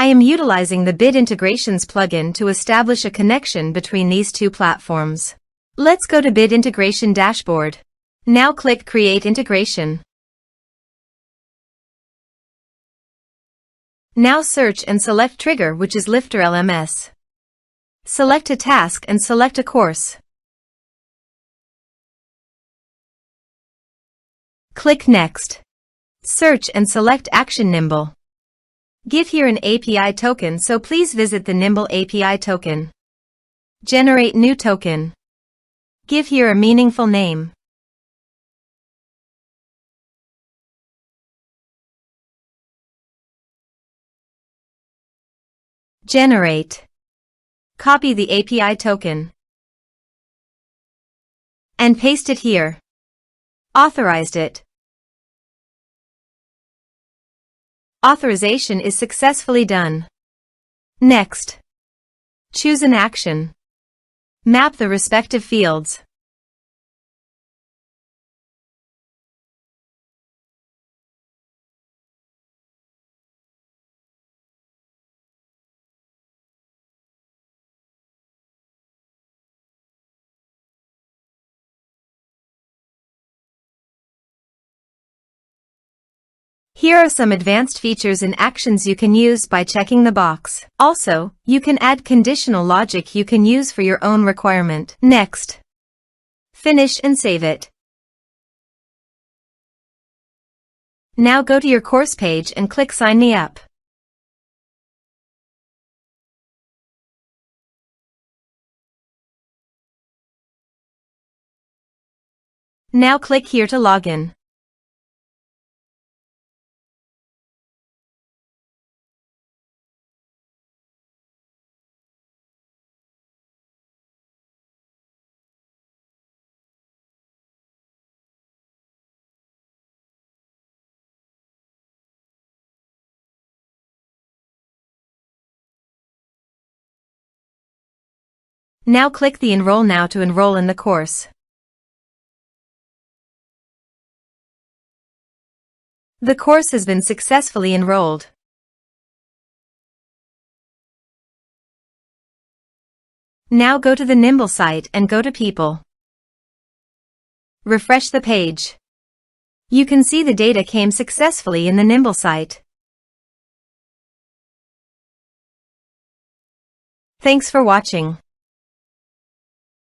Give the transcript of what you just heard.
I am utilizing the Bit Integrations plugin to establish a connection between these two platforms. Let's go to Bit Integration Dashboard. Now click Create Integration. Now search and select Trigger, which is LifterLMS. Select a task and select a course. Click Next. Search and select Action Nimble. Give here an API token, so please visit the Nimble API token. Generate new token. Give here a meaningful name. Generate. Copy the API token and paste it here. Authorized it. Authorization is successfully done. Next. Choose an action. Map the respective fields. Here are some advanced features and actions you can use by checking the box. Also, you can add conditional logic you can use for your own requirement. Next. Finish and save it. Now go to your course page and click Sign Me Up. Now click here to log in. Now click the Enroll Now to enroll in the course. The course has been successfully enrolled. Now go to the Nimble site and go to People. Refresh the page. You can see the data came successfully in the Nimble site. Thanks for watching.